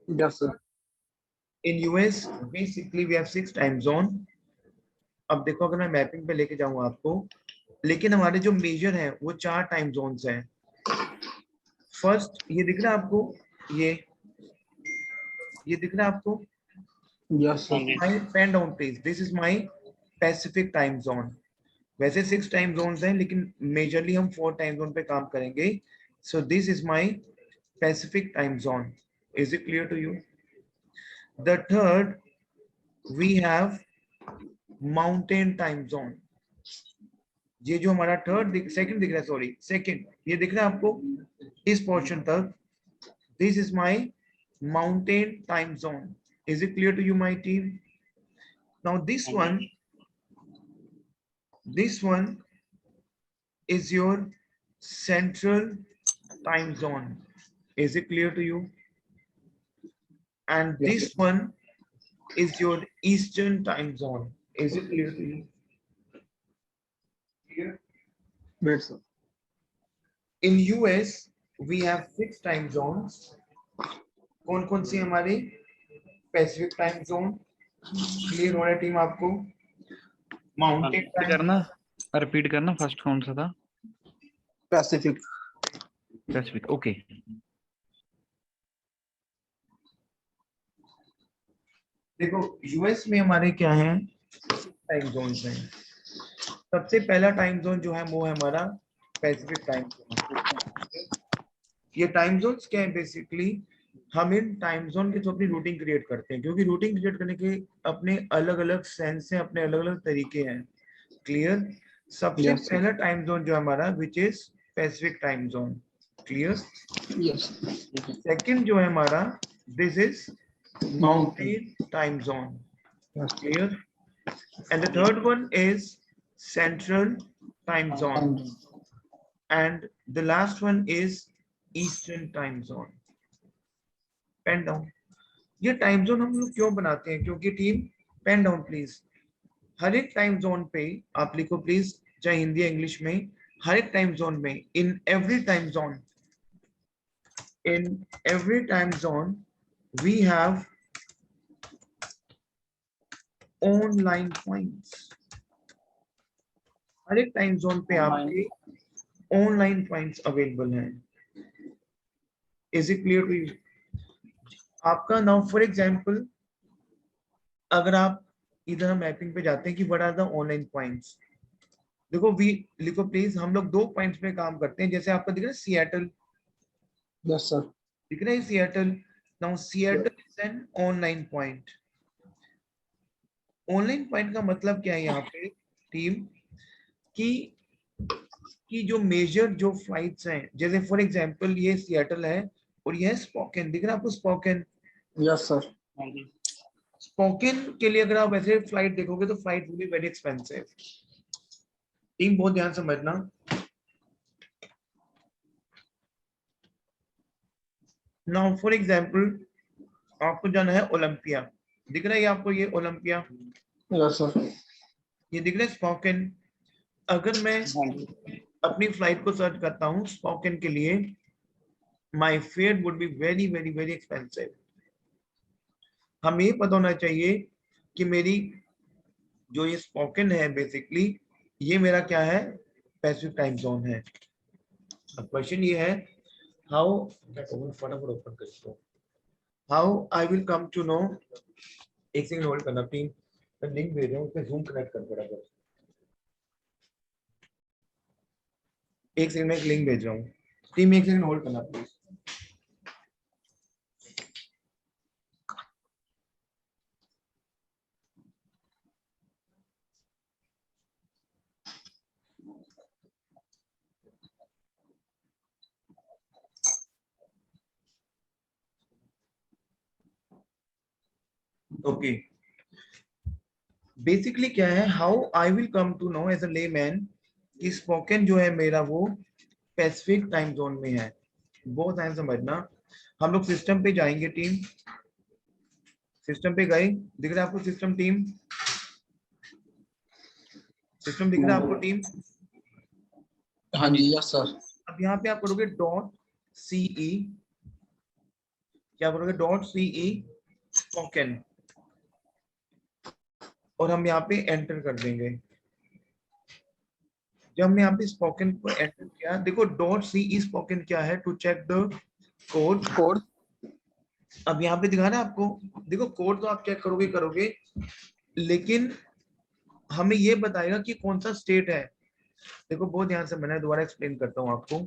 Yes, sir. In US basically we have 6 time zone. अब देखो अगर मैं मैपिंग पे लेके जाऊं आपको, लेकिन हमारे जो मेजर हैं वो 4 टाइम जोन्स हैं. फर्स्ट ये दिख रहा है आपको, ये दिख रहा है आपको. Yes, sir. My pen down please. This is my Pacific time zone. वैसे 6 टाइम जोन्स हैं लेकिन मेजरली हम 4 टाइम जोन पे काम करेंगे. So this is my Pacific time zone. Is it clear to you? The third we have mountain time zone. ये जो हमारा सेकंड दिख रहा है, सॉरी सेकंड, ये दिख रहा है आपको इस पोर्शन तक. This is my mountain time zone. Is it clear to you my team? Now this one is your central time zone. Is it clear to you? And Yes, this one is your eastern time zone. Is it clear to you? Clear? wait, sir. In US we have 6 time zones. कौन कौन सी हमारी Pacific time zone? Clear हो रहा है team आपको? Mountain repeat करना first कौन सा था? Pacific. पैसिफिक. ओके. देखो यूएस में हमारे क्या हैं, टाइम जोन्स हैं. सबसे पहला टाइम जोन जो है वो है हमारा पैसिफिक टाइम जोन. ये टाइम जोन्स क्या है? बेसिकली हम इन टाइम जोन के थ्रू अपनी रूटिंग क्रिएट करते हैं, क्योंकि रूटिंग क्रिएट करने के अपने अलग अलग सेंस हैं, अपने अलग अलग तरीके हैं. क्लियर? सबसे Yes, sir. पहला टाइम जोन जो हमारा which is Pacific time zone. Clear? Yes. Second जो है हमारा this is mountain time zone. Yes. Clear? And the third one is central time zone. And the last one is eastern time zone. Pen down. ये time zone हम लोग क्यों बनाते हैं? क्योंकि टीम, पेन डाउन प्लीज. हर एक time zone पे आप लिखो प्लीज, चाहे हिंदी या इंग्लिश में. हर एक टाइम जोन में, in every time zone we have online points. हर एक टाइम जोन पे आपके ऑनलाइन पॉइंट्स अवेलेबल हैं. Is it clear to you? आपका नाउ फॉर एग्जांपल अगर आप इधर हम मैपिंग पे जाते हैं कि what are the online points. देखो वी लिखो प्लीज. हम लोग 2 पॉइंट्स पे काम करते हैं. जैसे आपका दिख रहा है सिएटल, Yes, sir. दिख रहा है Seattle. Now Seattle is an online point. Online point का मतलब क्या है यहाँ पे टीम? कि जो मेजर जो फ्लाइट्स हैं, जैसे फॉर एग्जांपल ये सिएटल है और ये है स्पोकन. दिख रहा है आपको स्पोकन? Yes, sir. स्पोकन के लिए अगर आप ऐसे फ्लाइट देखोगे तो flight will be very expensive. Team बहुत ध्यान समझना. नाउ फॉर एग्जांपल आपको जाना है ओलंपिया. दिख रहा है आपको ये ओलंपिया? Yes, sir. ये दिख रहा है स्पोकन. अगर मैं अपनी फ्लाइट को सर्च करता हूँ स्पोकन के लिए, my fair would be very very very expensive. हमें ये पता होना चाहिए कि मेरी जो ये स्पोकन है बेसिकली ये मेरा क्या है? पैसिफिक टाइम जोन है. अब क्वेश्चन ये है हाउ, फटाफट ओपन कर दो, how I will come to know. एक सेकंड होल्ड करना टीम. मैं लिंक भेज रहा हूँ, उसमें जूम कनेक्ट कर बराबर. एक सेकंड में एक लिंक भेज रहा हूँ टीम. एक सेकंड होल्ड करना प्लीज. ओके. बेसिकली क्या है, how I will come to know as a layman कि स्पोकन जो है मेरा वो पैसिफिक टाइम जोन में है. बहुत ध्यान समझना. हम लोग सिस्टम पे जाएंगे टीम. सिस्टम पे गए, दिख रहा है आपको सिस्टम टीम? सिस्टम दिख रहा है आपको टीम? हाँ जी. Yes, sir. अब यहाँ पे आप करोगे .ce. क्या करोगे, डॉट सीई स्पोकन, और हम यहाँ पे एंटर कर देंगे। जब हमने यहाँ पे स्पोकन को एंटर किया, देखो डॉट सीई स्पोकन क्या है, to check the code. Code. अब यहाँ पे दिखा रहा है आपको, देखो कोड तो आप चेक करोगे करोगे, लेकिन हमें ये बताएगा कि कौन सा स्टेट है। देखो बहुत ध्यान से, मैंने दोबारा एक्सप्लेन करता हूँ आपको।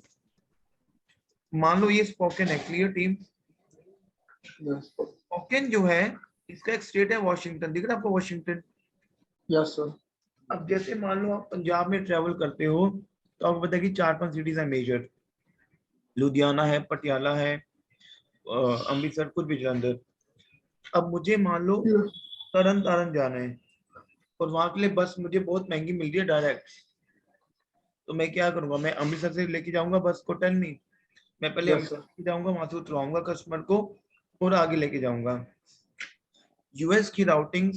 मान लो ये स्पोकन है, क्लियर टीम। यस स्पोकन जो है इसका एक स्टेट है वॉशिंगटन, दिख रहा है आपको वॉशिंगटन। Yes sir. अब जैसे मान लो आप पंजाब में ट्रेवल करते हो तो आपको पता है कि 4-5 सिटीज है मेजर, लुधियाना है, पटियाला है, अमृतसर, कुछ भी जलंधर। अब मुझे मान लो तरन तारण जाना है और वहां के लिए बस मुझे बहुत महंगी मिल रही है डायरेक्ट, तो मैं क्या करूंगा, मैं अमृतसर से लेके जाऊंगा बस को, टेल मी। मैं पहले यस अमृतसर सर। लेके जाऊंगा, वहां से उतरवाऊंगा कस्टमर को और आगे लेके जाऊंगा। यूएस की राउटिंग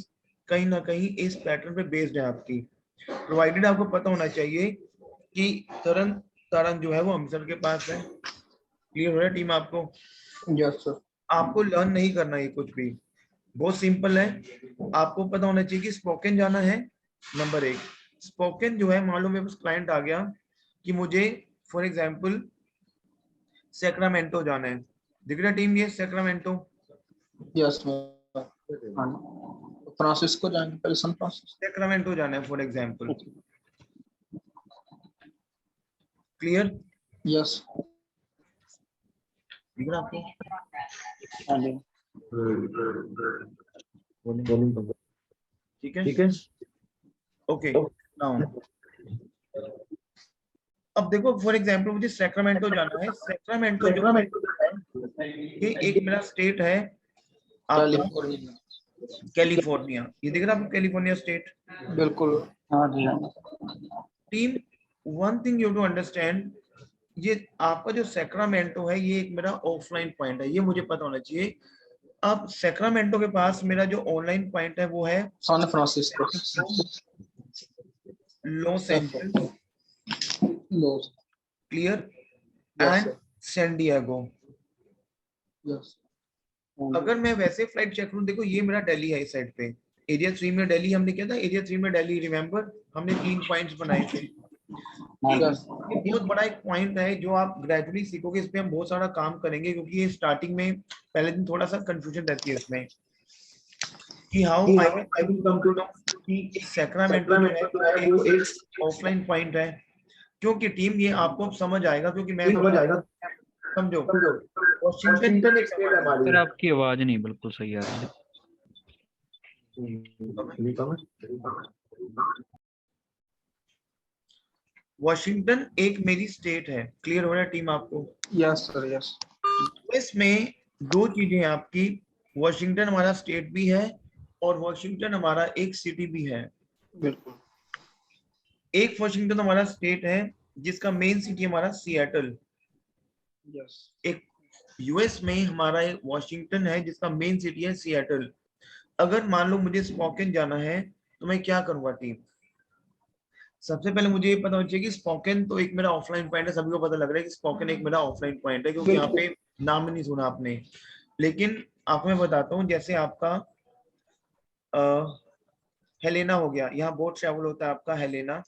कहीं ना कहीं इस पैटर्न पे बेस्ड है आपकी, प्रोवाइडेड आपको पता होना चाहिए कि तरन तारण जो है वो अमृतसर के पास है। क्लियर हो रहा है टीम आपको? Yes sir. आपको लर्न नहीं करना है कुछ भी, बहुत सिंपल है। आपको पता होना चाहिए कि स्पोकन जाना है, नंबर 1। स्पोकन जो है, मान लो मेरे पास क्लाइंट आ गया कि मुझे फॉर एग्जांपल सैक्रामेंटो जाना है, दिख रहा है टीम ये सैक्रामेंटो। Yes sir. फ्रांसिस्को जाएंगे पहले, सन फ्रांसिस्को। सैक्रामेंटो जाना है फॉर एग्जांपल, क्लियर? यस। दिख रहा है आपको? हाँ जी। ठीक है, ओके। नाउ अब देखो फॉर एग्जांपल मुझे सैक्रामेंटो जाना है। सैक्रामेंटो जो है ये एक मेरा स्टेट है आपका कैलिफोर्निया। कैलिफोर्निया, ये दिख रहा है आपको कैलिफोर्निया स्टेट। बिल्कुल। हाँ जी हाँ। Team, one thing you to understand, ये आपका जो सैक्रामेंटो है ये एक मेरा ऑफलाइन पॉइंट है, ये मुझे पता होना चाहिए। अब सैक्रामेंटो के पास मेरा जो ऑनलाइन पॉइंट है वो है San Francisco. Los Angeles, Los. Clear, yes and sir. San Diego. Yes. अगर मैं वैसे फ्लाइट चेक करूं, देखो ये मेरा दिल्ली है इस साइड पे, एरिया 3 में दिल्ली हमने किया था, एरिया 3 में दिल्ली, रिमेंबर हमने 3 पॉइंट्स बनाए थे। यस। ये बहुत बड़ा एक पॉइंट है जो आप ग्रेजुअली सीखोगे, इस पे हम बहुत सारा काम करेंगे, क्योंकि ये स्टार्टिंग में पहले दिन थोड़ा सा कंफ्यूजन रहती है इसमें कि how I will come to know कि सैक्रामेंटो जो है वो एक ऑफलाइन पॉइंट है। क्योंकि टीम ये आपको अब समझ आएगा, क्योंकि मैं बता, समझो वॉशिंगटन एक स्टेट है हमारी। सर आपकी आवाज नहीं बिल्कुल सही आ रही है। वॉशिंगटन एक मेरी स्टेट है, क्लियर हो रहा है टीम आपको? Yes sir. यस। इसमें 2 चीजें हैं आपकी, वॉशिंगटन हमारा स्टेट भी है और वॉशिंगटन हमारा एक सिटी भी है। बिल्कुल। एक वॉशिंगटन हमारा स्टेट है जिसका मेन सिटी हमारा सिएटल। यस। एक यूएस में हमारा एक वॉशिंगटन है जिसका मेन सिटी है सिएटल। अगर मान लो मुझे स्पोकन जाना है तो मैं क्या करूंगा टीम? सबसे पहले मुझे ये पता होना चाहिए कि स्पोकन तो एक मेरा ऑफलाइन पॉइंट है, सभी को पता लग रहा है कि स्पोकन एक मेरा ऑफलाइन पॉइंट है, क्योंकि यहाँ पे नाम ही नहीं सुना आपने। लेकिन आपको मैं बताता हूँ, जैसे आपका हेलेना हो गया, यहाँ बहुत ट्रैवल होता है आपका हेलेना,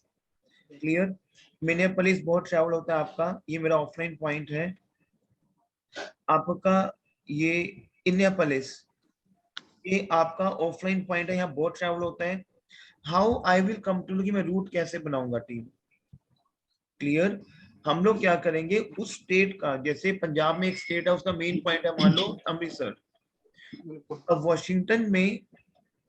क्लियर। मिनियापोलिस बहुत ट्रैवल होता है आपका, ये मेरा ऑफलाइन पॉइंट है। आपका ये इनियापोलिस, ये आपका ऑफलाइन पॉइंट है, यहाँ बहुत ट्रैवल होता है। How I will come to, कि मैं रूट कैसे बनाऊंगा टीम? क्लियर। हम लोग क्या करेंगे, उस स्टेट का, जैसे पंजाब में एक स्टेट है उसका मेन पॉइंट है मान लो अमृतसर। अब वॉशिंगटन में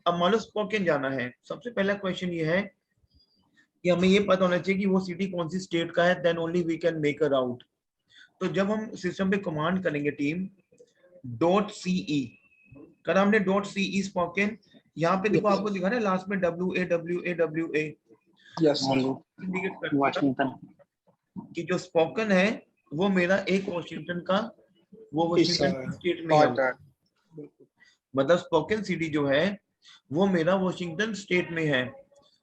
अब मान लो स्पोकन जाना है, सबसे पहला क्वेश्चन ये है कि हमें ये पता होना चाहिए कि वो सिटी कौन सी स्टेट का है, then only we can make a route. तो जब हम सिस्टम पे कमांड करेंगे टीम .ce, करा हमने .ce स्पोकन, यहाँ पे देखो आपको दिखा रहा है लास्ट में WA यस इंडिकेट कर दिया वाशिंगटन कि जो स्पोकन है वो मेरा एक वॉशिंगटन का, वो वॉशिंगटन स्टेट में है। मतलब स्पोकन सिटी जो है वो मेरा वॉशिंगटन स्टेट में है।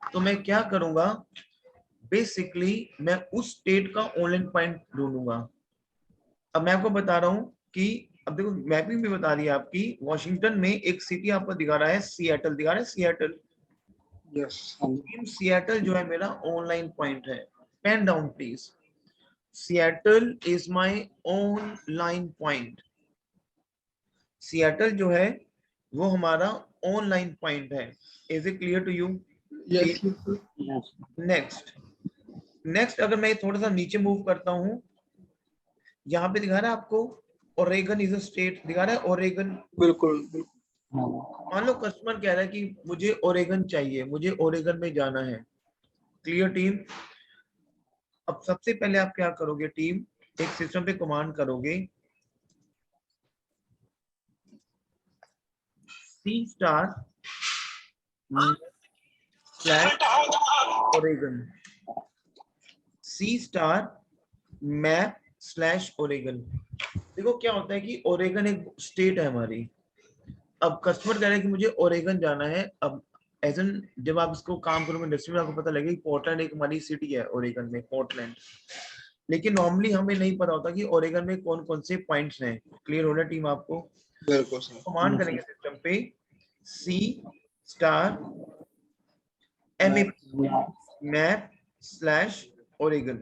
तो मैं क्या करूंगा, बेसिकली मैं उस स्टेट का ऑनलाइन पॉइंट ढूंढूंगा। अब मैं आपको बता रहा हूं कि अब देखो मैपिंग भी बता रही है आपकी, वॉशिंगटन में एक सिटी आपको दिखा रहा है, सिएटल दिखा रहा है, सिएटल। यस हाँ जी टीम सिएटल जो है मेरा ऑनलाइन पॉइंट है। Pen down please. Seattle is my online point. Seattle जो है वो हमारा ऑनलाइन पॉइंट है। Is it clear to you? Yes next next अगर मैं थोड़ा सा नीचे मूव करता हूं, यहाँ पे दिखा रहा है आपको ओरेगन इज अ स्टेट, दिखा रहा है ओरेगन। बिल्कुल बिल्कुल मान लो कस्टमर कह रहा है कि मुझे ओरेगन चाहिए, मुझे ओरेगन में जाना है। Clear team? अब सबसे पहले आप क्या करोगे टीम, एक सिस्टम पे कमांड करोगे C star slash Oregon, C star map slash Oregon. देखो क्या होता है कि ओरेगन एक स्टेट है हमारी। अब कस्टमर कह रहा है कि मुझे ओरेगन जाना है। अब एज एन जब आप इसको काम करोगे इंडस्ट्री में, आपको पता लगेगा कि पोर्टलैंड एक हमारी सिटी है ओरेगन में, पोर्टलैंड। लेकिन नॉर्मली हमें नहीं पता होता कि ओरेगन में कौन कौन से पॉइंट्स हैं। क्लियर हो रहा है टीम आपको? बिल्कुल सर कमांड करेंगे सिस्टम पे C star map slash Oregon.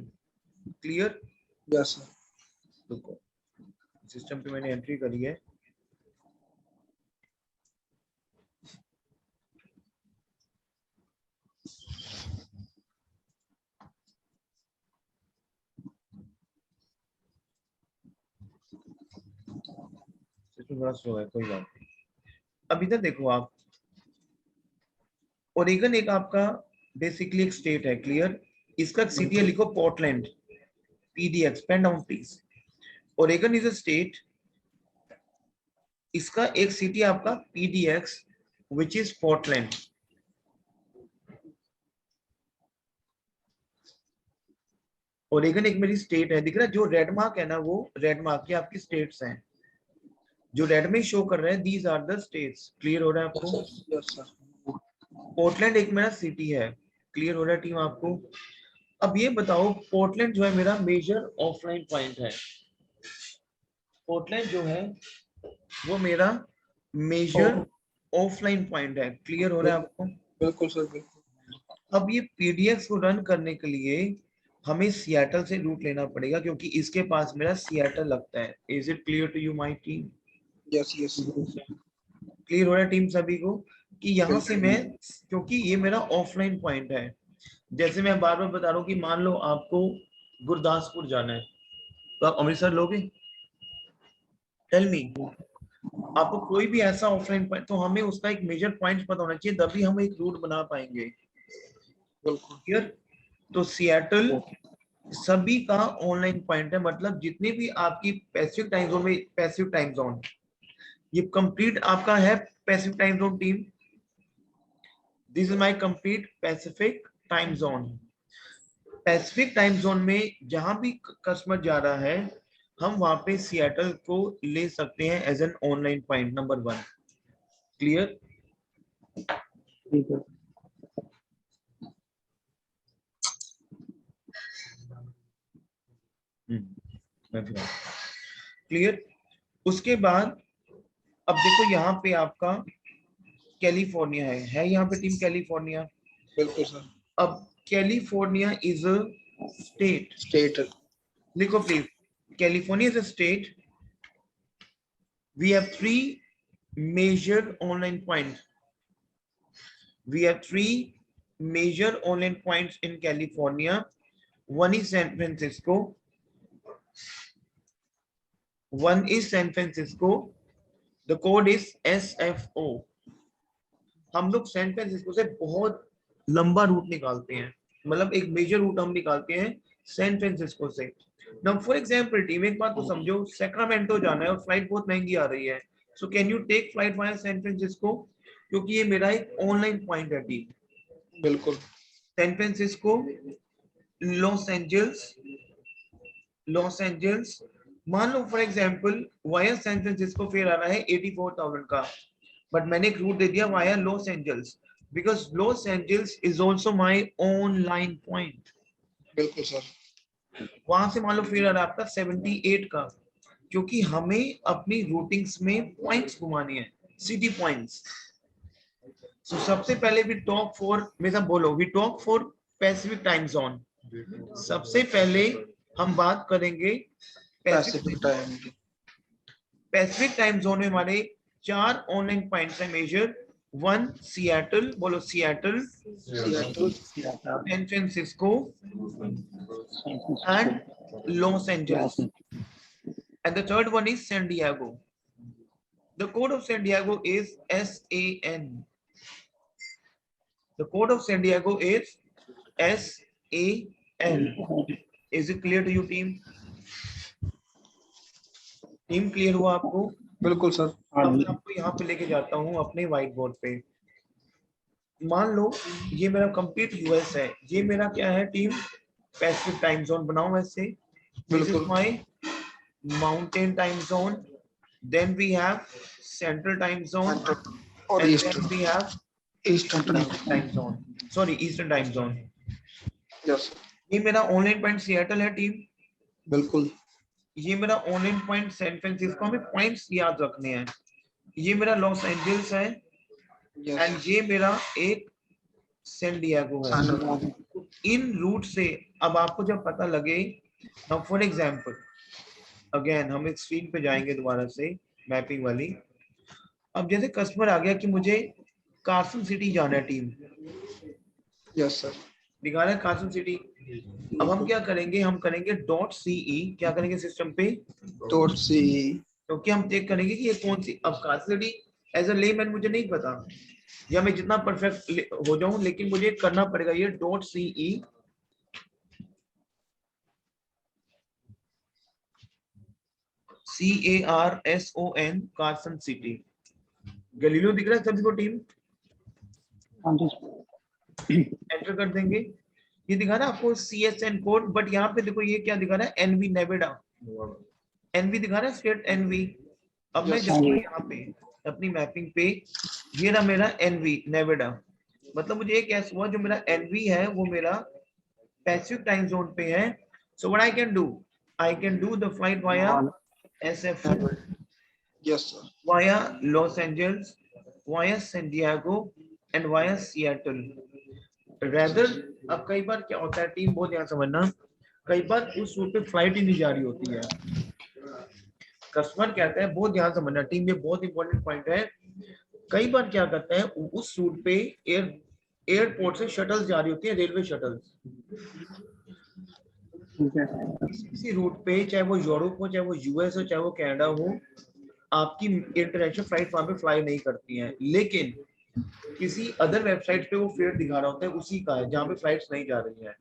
Clear? Yes sir देखो सिस्टम पे मैंने एंट्री करी है। सिस्टम थोड़ा स्लो है, कोई बात नहीं। अब इधर देखो आप, ओरेगन एक आपका बेसिकली एक स्टेट है। क्लियर? इसका सिटी है, लिखो Portland, PDX, pen down please. Oregon is a state, इसका एक सिटी आपका PDX which is Portland. Oregon एक मेरी स्टेट है, दिख रहा है जो रेड मार्क है ना, वो रेड मार्क की आपकी स्टेट्स हैं, जो रेड में शो कर रहे हैं, these are the states. Clear हो रहा है आपको? यस सर पोर्टलैंड एक मेरा सिटी है। क्लियर हो रहा है टीम आपको? अब ये बताओ, पोर्टलैंड जो है मेरा मेजर ऑफलाइन पॉइंट है। पोर्टलैंड जो है वो मेरा मेजर ऑफलाइन पॉइंट है। क्लियर हो रहा है आपको? बिल्कुल सर बिल्कुल अब ये PDX को रन करने के लिए हमें सिएटल से रूट लेना पड़ेगा, क्योंकि इसके पास मेरा सिएटल लगता है। Is it clear to you my team? Yes yes clear हो रहा है टीम सभी को कि यहाँ से मैं, क्योंकि ये मेरा ऑफलाइन पॉइंट है। जैसे मैं बार बार बता रहा हूँ कि मान लो आपको गुरदासपुर जाना है, तो आप अमृतसर लोगे? Tell me. आपको कोई भी ऐसा ऑफलाइन पॉइंट, तो हमें उसका एक मेजर पॉइंट पता होना चाहिए, तभी हम एक रूट बना पाएंगे। बिल्कुल क्लियर? तो सिएटल सभी का ऑनलाइन पॉइंट है, मतलब जितने भी आपकी पैसिफिक टाइम जोन में, पैसिफिक टाइम जोन ये कंप्लीट आपका है। Pacific time zone team, this is my complete Pacific time zone. Pacific time zone में जहां भी कस्टमर जा रहा है, हम वहां पे सिएटल को ले सकते हैं as an online point number 1। Clear? ठीक है क्लियर? उसके बाद अब देखो यहाँ पे आपका कैलिफोर्निया है यहाँ पे टीम, कैलिफोर्निया। बिल्कुल सर अब California is a state, state लिखो please. California is a state. We have three major online points. We have three major online points in California. One is San Francisco. One is San Francisco. The code is SFO. हम लोग San Francisco से बहुत लंबा root निकालते हैं, मतलब एक major root हम निकालते हैं सैन फ्रांसिस्को से। नाउ फॉर एग्जांपल टीम, एक बात तो समझो, सैक्रामेंटो जाना है और फ्लाइट बहुत महंगी आ रही है, so can you take flight via San Francisco? क्योंकि ये मेरा एक ऑनलाइन पॉइंट है टीम। बिल्कुल San Francisco, Los Angeles, Los Angeles. मान लो for example via San Francisco fare आ रहा है 84,000 का, बट मैंने एक रूट दे दिया via Los Angeles, because Los Angeles is also my online point. बिल्कुल सर वहां से मान लो फेयर आ रहा है आपका 78 का, क्योंकि हमें अपनी रूटिंग्स में पॉइंट्स घुमानी है, सिटी पॉइंट्स। सो सबसे पहले वी टॉक फॉर, मेरा बोलो, we talk for Pacific time zone. सबसे पहले हम बात करेंगे पैसिफिक टाइम की। पैसिफिक टाइम जोन में हमारे 4 ऑनलाइन पॉइंट्स हैं मेजर। 1 सिएटल, बोलो Seattle, Seattle, San Francisco and Los Angeles, and the third one is San Diego. The code of San Diego is SAN. The code of San Diego is SAN. Is it clear to you, team? Team clear हुआ आपको? बिल्कुल sir. अब मैं आपको यहाँ पे लेके जाता हूँ अपने व्हाइट बोर्ड पे। मान लो ये मेरा कंप्लीट यूएस है, ये मेरा क्या है टीम? पैसिफिक टाइम जोन बनाओ ऐसे। This is my mountain time zone. Then we have central time zone. और And east, then we have eastern time zone. Sorry, eastern time zone. Yes ये मेरा ऑनलाइन पॉइंट सिएटल है team. बिल्कुल। ये मेरा online point San Francisco. हमें points याद रखने हैं। ये मेरा लॉस एंजल्स है एंड ये मेरा एक सैन डिएगो है। इन रूट से अब आपको जब पता लगे, नाउ फॉर एग्जांपल अगेन हम एक स्क्रीन पे जाएंगे दोबारा से मैपिंग वाली। अब जैसे कस्टमर आ गया कि मुझे कार्सन सिटी जाना है टीम, यस सर। दिखा रहा है कार्सन सिटी। अब हम क्या करेंगे, हम करेंगे .ce, क्या करेंगे सिस्टम पे .ce, क्योंकि हम चेक करेंगे कि ये कौन सी। अब Carson City as a layman मुझे नहीं पता, या मैं जितना परफेक्ट हो जाऊं, लेकिन मुझे करना पड़ेगा ये .ce CARSON कार्सन सिटी। गलीलो दिख रहा है सभी को टीम? एंटर कर देंगे। ये दिखा रहा है आपको CSN कोड, बट यहाँ पे देखो ये क्या दिखा रहा है, NV नेवेडा। NV दिखा रहा है स्टेट NV। अब मैं जाऊंगा यहाँ पे अपनी मैपिंग पे, ये रहा मेरा NV नेवेडा। मतलब मुझे एक ऐसा हुआ जो मेरा NV है वो मेरा पैसिफिक टाइम जोन पे है। So what I can do the flight via SFO, yes sir. via Los Angeles, via San Diego and via Seattle. Rather, अब कई बार क्या होता है टीम, बहुत ध्यान समझना, कई बार उस रूट पे फ्लाइट ही नहीं जा रही होती है। कस्टमर कहता है, बहुत ध्यान समझना टीम, ये बहुत इंपॉर्टेंट पॉइंट है। कई बार क्या करता है उस रूट पे एयरपोर्ट से शटल्स जा रही होती है, रेलवे शटल्स। किसी रूट पे, चाहे वो यूरोप हो, चाहे वो यूएस हो, चाहे वो कनाडा हो, आपकी इंटरनेशनल फ्लाइट वहां पे फ्लाई नहीं करती हैं, लेकिन किसी अदर वेबसाइट पे वो फेयर दिखा रहा होता है उसी का है जहां पे फ्लाइट्स नहीं जा रही हैं।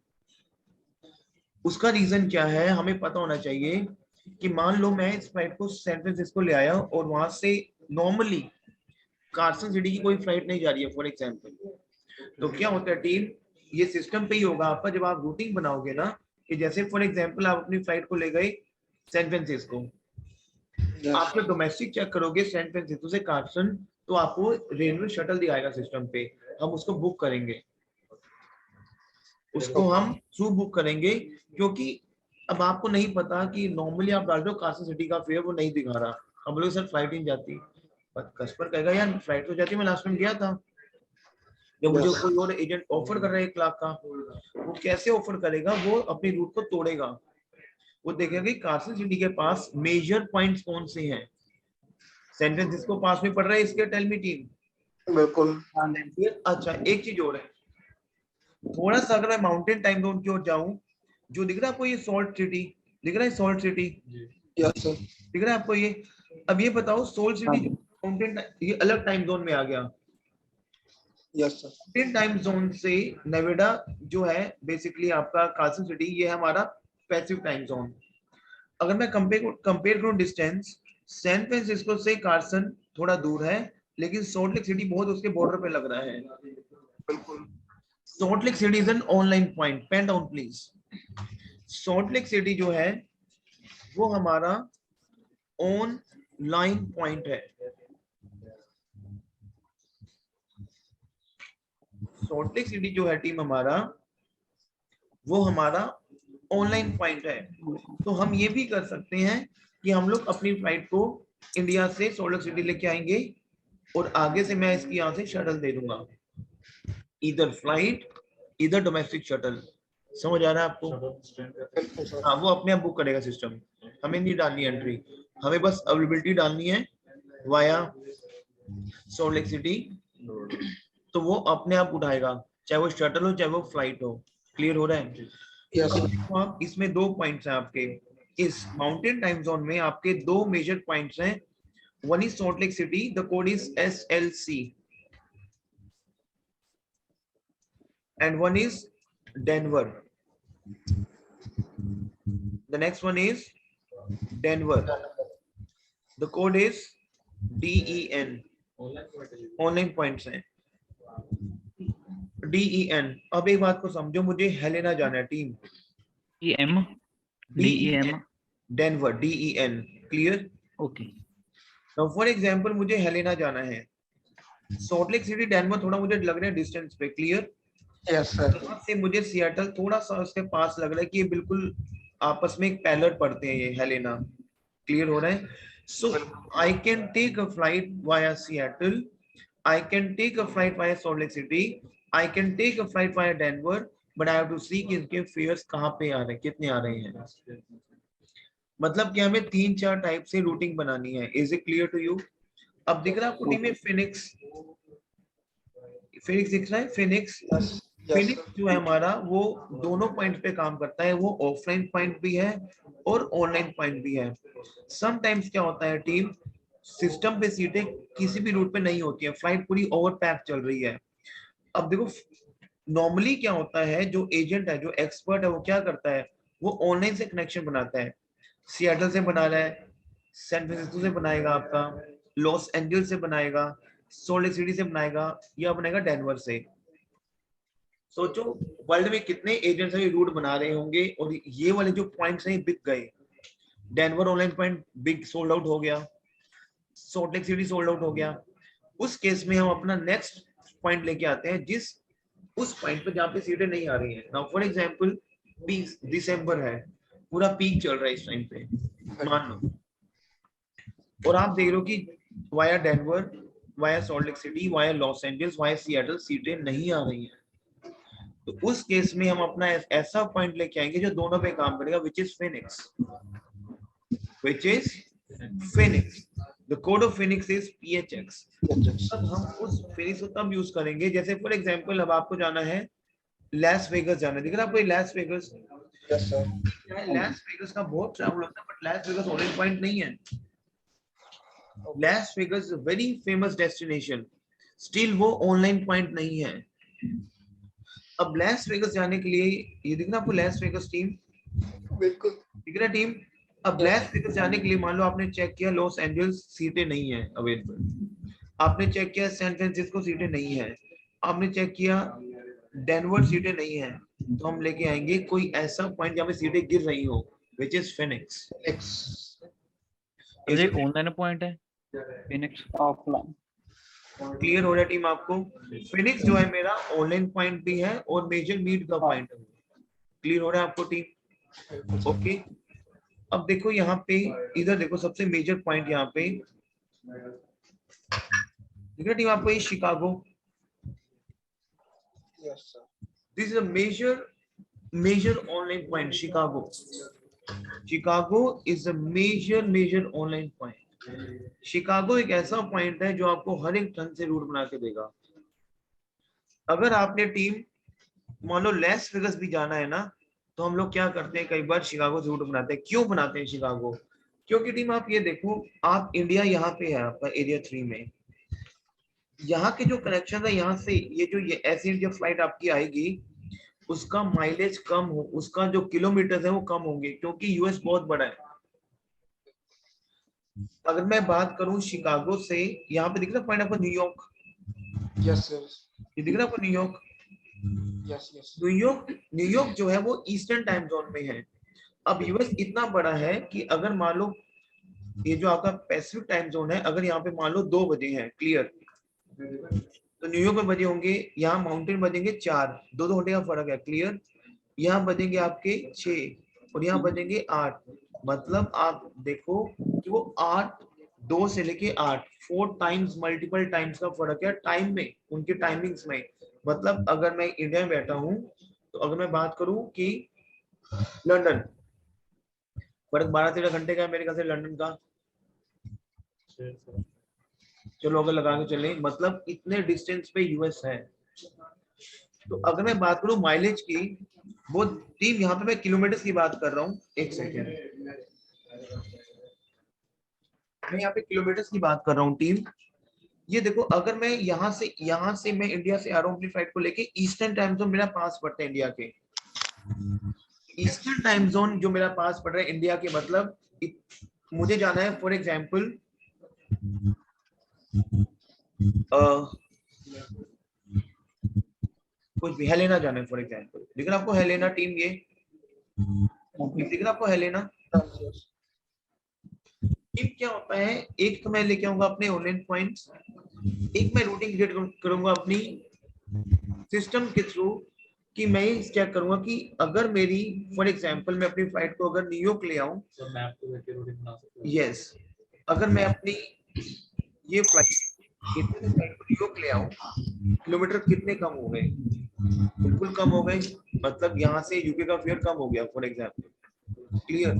उसका रीजन क्या है हमें पता होना चाहिए। कि मान लो मैं इस फ्लाइट को सैन फ्रांसिस्को ले आया और वहां से नॉर्मली कार्सन सिटी की कोई फ्लाइट नहीं जा रही है फॉर एग्जांपल, तो क्या होता है टीम, ये सिस्टम पे ही होगा आपका जब आप रूटिंग बनाओगे ना, कि जैसे फॉर एग्जांपल आप अपनी फ्लाइट को ले गए सैन फ्रांसिस्को, आप जब डोमेस्टिक चेक करोगे सैन फ्रांसिस्को से कार्सन, तो आपको रेलवे शटल दिखाएगा सिस्टम पे, हम उसको बुक करेंगे, उसको हम थ्रू बुक करेंगे। क्योंकि अब आपको नहीं पता कि नॉर्मली आप डाल दो कार्सन सिटी का फेयर, वो नहीं दिखा रहा, हम बोले सर फ्लाइट नहीं जाती, पर कस्टमर कहेगा यार फ्लाइट तो जाती, मैं लास्ट टाइम गया था। जब मुझे कोई और एजेंट ऑफर कर रहा है 1 लाख का, वो कैसे ऑफर करेगा, वो अपनी रूट को तोड़ेगा, वो देखेगा कि कार्सन सिटी के पास मेजर पॉइंट्स कौन से हैं। सैन फ्रांसिस्को पास में पड़ रहा है इसके, टेल मी टीम। बिल्कुल। अच्छा एक चीज और है, थोड़ा सा अगर मैं माउंटेन टाइम जोन की ओर जाऊं, जो दिख रहा है आपको ये सॉल्ट सिटी दिख रहा है, सॉल्ट सिटी यस सर। दिख रहा है आपको ये। अब ये बताओ सॉल्ट सिटी माउंटेन, ये अलग टाइम जोन में आ गया। Yes sir. Mountain time zone से नेवेडा जो है बेसिकली आपका कार्सन सिटी, ये है हमारा पैसिफिक टाइम जोन। अगर मैं कंपेयर करूं डिस्टेंस, सैन फ्रांसिस्को से कार्सन थोड़ा दूर है, लेकिन सॉल्ट लेक सिटी बहुत उसके बॉर्डर पे लग रहा है। बिल्कुल। Salt Lake City is an online point, pen down please. Salt Lake City जो है वो हमारा ऑनलाइन पॉइंट है। सॉल्ट लेक सिटी जो है टीम हमारा, वो हमारा ऑनलाइन पॉइंट है। तो हम ये भी कर सकते हैं कि हम लोग अपनी फ्लाइट को इंडिया से सॉल्ट लेक सिटी लेके आएंगे और आगे से मैं इसकी यहाँ से शटल दे दूंगा, इधर फ्लाइट इधर डोमेस्टिक शटल। समझ आ रहा है आपको? बिल्कुल सर। हाँ, वो अपने आप बुक करेगा सिस्टम, हमें नहीं डालनी एंट्री, हमें बस अवेलेबिलिटी डालनी है वाया सॉल्ट लेक सिटी, तो वो अपने आप उठाएगा, चाहे वो शटल हो चाहे वो फ्लाइट हो। क्लियर हो रहा है? यस अब सर। देखो आप, इसमें 2 पॉइंट्स हैं आपके, इस माउंटेन टाइम जोन में आपके 2 मेजर पॉइंट्स हैं। One is salt Lake city, the code is SLC, and one is Denver. The next one is Denver. The code is DEN. Online points हैं DEN। अब एक बात को समझो, मुझे हेलेना जाना है team, EM DEM Denver DEN। Clear? Okay now for example मुझे हेलेना जाना है, सॉल्ट लेक सिटी डेनवर थोड़ा मुझे लग रहा है डिस्टेंस पे। क्लियर? Yes sir. यहाँ से मुझे सियाटल थोड़ा सा उसके पास लग रहा है कि ये बिल्कुल आपस में एक पैरेलल पड़ते हैं ये हेलेना। क्लियर हो रहा है? So I can take a flight via Seattle, I can take a flight via Salt Lake City, I can take a flight via Denver, but I have to see कि इनके fears कहाँ पे आ रहे हैं, कितने आ रहे हैं। मतलब कि हमें 3-4 टाइप से रूटिंग बनानी है। Is it clear to you? अब दिख रहा है आपको टीम में फिनिक्स, फिनिक्स दिख रहा है? Phoenix, yes Phoenix sir. जो है हमारा वो दोनों पॉइंट पे काम करता है, वो ऑफलाइन पॉइंट भी है और ऑनलाइन पॉइंट भी है। समटाइम्स क्या होता है टीम, सिस्टम पे सीटें किसी भी रूट पे नहीं होती है, फ्लाइट पूरी ओवर पैक चल रही है। अब देखो नॉर्मली क्या होता है, जो एजेंट है जो एक्सपर्ट है वो क्या करता है, वो ऑनलाइन से कनेक्शन बनाता है, सियाटल से बना रहा है, सैन फ्रांसिस्को से बनाएगा, आपका लॉस एंजल्स से बनाएगा, सॉल्ट लेक सिटी से बनाएगा, या बनाएगा डेनवर से। सोचो वर्ल्ड में कितने एजेंट्स हैं रूट बना रहे होंगे, और ये वाले जो पॉइंट्स हैं बिक गए। Denver online point big sold out हो गया, salt Lake city sold out हो गया। उस केस में हम अपना नेक्स्ट पॉइंट लेके आते हैं जिस उस पॉइंट पे जहाँ पे सीटें नहीं आ रही हैं। नाउ फॉर एग्जांपल दिसंबर है, पूरा पीक चल रहा है इस टाइम पे मान लो, और आप देख रहे हो कि via Denver, via Salt Lake city, via Los Angeles, via Seattle सीटें नहीं आ रही हैं। तो उस केस में हम अपना ऐसा पॉइंट लेके आएंगे जो दोनों पे काम करेगा, which is Phoenix, which is Phoenix. The code of Phoenix is PHX. अब हम उस Phoenix को तब यूज करेंगे, जैसे फॉर एग्जांपल अब आपको जाना है लैस वेगस जाना है, दिख रहा है आपको Las Vegas? Yes sir. Las Vegas का बहुत ट्रैवल होता है, but Las Vegas online point नहीं है। Las Vegas very famous destination, still वो ऑनलाइन पॉइंट नहीं है। अब लैस वेगस जाने के लिए, ये दिख रहा आपको लैस वेगस टीम? बिल्कुल दिख रहा टीम? अब लैस वेगस जाने के लिए मान लो आपने चेक किया लॉस एंजल्स सीटें नहीं है अवेलेबल, आपने चेक किया सैन फ्रांसिस्को सीटें नहीं है, आपने चेक किया डेनवर सीटें नहीं है, तो हम लेके आएंगे कोई ऐसा पॉइंट जहाँ पे सीटें गिर रही हो, which is Phoenix. तो ये ऑनलाइन पॉइंट है फिनिक्स ऑफलाइन। क्लियर हो रहा है टीम आपको? फिनिक्स जो है मेरा ऑनलाइन पॉइंट भी है और मेजर मीट का पॉइंट है। क्लियर हो रहा है आपको टीम? ओके। अब देखो यहाँ पे, इधर देखो सबसे मेजर पॉइंट यहाँ पे दिख रहा टीम आपको, ये Chicago, yes sir. This is a major online point. Chicago, Chicago is a major online point. Chicago एक ऐसा पॉइंट है जो आपको हर एक ढंग से रूट बना के देगा। अगर आपने टीम मान लो लैस वेगस भी जाना है ना, तो हम लोग क्या करते हैं, कई बार शिकागो से रूट बनाते हैं। क्यों बनाते हैं शिकागो? क्योंकि टीम आप ये देखो, आप इंडिया यहाँ पे है आपका एरिया 3 में, यहाँ के जो कनेक्शन है यहाँ से ये जो ये ऐसी जो फ्लाइट आपकी आएगी उसका माइलेज कम हो, उसका जो किलोमीटर है वो कम होंगे, क्योंकि यूएस बहुत बड़ा है। अगर मैं बात करूं शिकागो से, यहाँ पे दिख रहा पॉइंट आपको न्यूयॉर्क, यस सर। ये दिख रहा आपको न्यूयॉर्क? Yes yes. न्यूयॉर्क जो है वो ईस्टर्न टाइम जोन में है। अब यूएस इतना बड़ा है कि अगर मान लो ये जो आपका पैसिफिक टाइम जोन है, अगर यहाँ पे मान लो 2 बजे हैं, क्लियर, तो न्यूयॉर्क में बजे होंगे, यहाँ माउंटेन बजेंगे 4, 2 घंटे का फर्क है, क्लियर। यहाँ बजेंगे आपके 6 और यहाँ बजेंगे 8, मतलब आप देखो कि वो 2 से लेके 8 4 टाइम्स मल्टीपल टाइम्स का फर्क है टाइम में, उनके टाइमिंग्स में। मतलब अगर मैं इंडिया में बैठा हूँ तो अगर मैं बात करूं कि लंदन, फर्क 12-13 घंटे का है मेरे ख्याल से लंदन का, चलो अगर लगा के चले, मतलब इतने डिस्टेंस पे यूएस है। तो अगर मैं बात करूं माइलेज की, वो टीम यहाँ पे मैं किलोमीटर की बात कर रहा हूँ, एक सेकेंड, मैं यहाँ पे किलोमीटर की बात कर रहा हूँ टीम। ये देखो अगर मैं यहाँ से मैं इंडिया से आ रहा हूँ अपनी फ्लाइट को लेके, ईस्टर्न टाइम जोन मेरा पास पड़ता है इंडिया के, ईस्टर्न टाइम जोन जो मेरा पास पड़ रहा है इंडिया के, मतलब मुझे जाना है फॉर एग्जाम्पल कुछ भी हेलेना जाना है फॉर एग्जाम्पल, लेकिन आपको हेलेना टीम ये लेकिन आपको हेलेना Yes. टीम क्या होता है, एक तो मैं लेके आऊंगा अपने ऑनलाइन पॉइंट्स, एक मैं रूटिंग क्रिएट करूंगा अपनी सिस्टम के थ्रू, कि मैं क्या करूंगा कि अगर मेरी फॉर एग्जांपल मैं अपनी फ्लाइट को अगर न्यूयॉर्क ले आऊं, यस, अगर मैं अपनी ये फ्लाइट को न्यूयॉर्क ले आऊं, किलोमीटर कितने कम हो गए, बिल्कुल कम हो गए, मतलब यहाँ से यूके का फेयर कम हो गया फॉर एग्जांपल, क्लियर।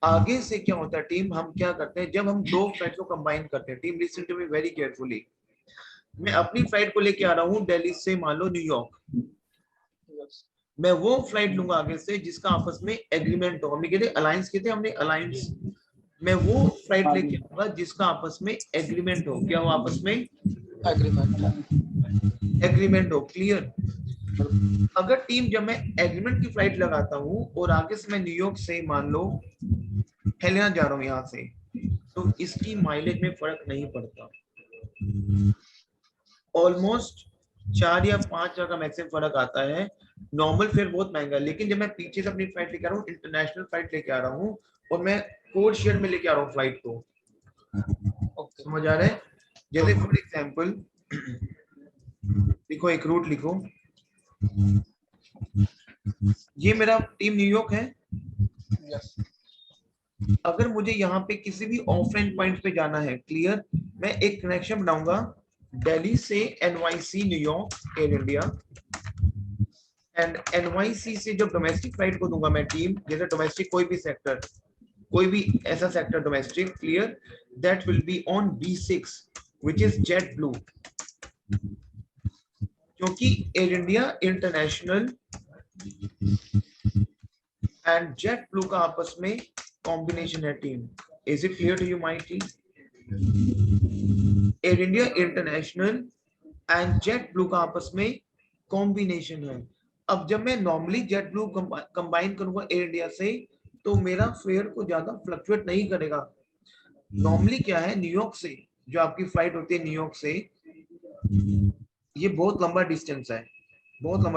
आगे से क्या होता है टीम, हम क्या करते हैं जब हम दो फ्लाइट को कंबाइन करते हैं, team listen to me very carefully, मैं अपनी फ्लाइट को लेके आ रहा हूँ दिल्ली से मान लो न्यूयॉर्क, Yes. मैं वो फ्लाइट लूंगा आगे से जिसका आपस में एग्रीमेंट हो, हमने कहते अलायंस कहते हमने अलायंस, मैं वो फ्लाइट लेके आऊंगा जिसका आपस में एग्रीमेंट हो, क्या हो आपस में Agreement. एग्रीमेंट हो, क्लियर। अगर टीम जब मैं एग्रीमेंट की फ्लाइट लगाता हूँ और आगे से मैं न्यूयॉर्क से मान लो हेलेना जा रहा हूँ यहाँ से, तो इसकी माइलेज में फर्क नहीं पड़ता, ऑलमोस्ट 4 या 5 हजार का मैक्सिमम फर्क आता है, नॉर्मल फेयर बहुत महंगा है। लेकिन जब मैं पीछे से अपनी फ्लाइट लेके आ रहा हूँ, इंटरनेशनल फ्लाइट लेके आ रहा हूँ और मैं कोड शेयर में लेके आ रहा हूँ फ्लाइट को, Okay. समझ आ रहा है। जैसे फॉर एग्जांपल लिखो, एक रूट लिखो, ये मेरा टीम न्यूयॉर्क है, Yes. अगर मुझे यहाँ पे किसी भी ऑफलाइन पॉइंट पे जाना है, क्लियर, मैं एक कनेक्शन बनाऊंगा दिल्ली से NYC New York air India, and NYC से जब डोमेस्टिक फ्लाइट को दूंगा मैं टीम, जैसे डोमेस्टिक कोई भी सेक्टर, कोई भी ऐसा sector domestic, clear, that will be on B6 which is JetBlue, क्योंकि Air India international and JetBlue का आपस में कॉम्बिनेशन है team, is it clear to you my team. Air India international and JetBlue का आपस में combination है। अब जब मैं नॉर्मली जेट ब्लू कंबाइन करूंगा एयर इंडिया से, तो मेरा फेयर को ज्यादा फ्लक्चुएट नहीं करेगा। नॉर्मली क्या है, न्यूयॉर्क से जो आपकी फ्लाइट होती है न्यूयॉर्क से, ये बहुत लंबा डिस्टेंस है, बहुत लंबा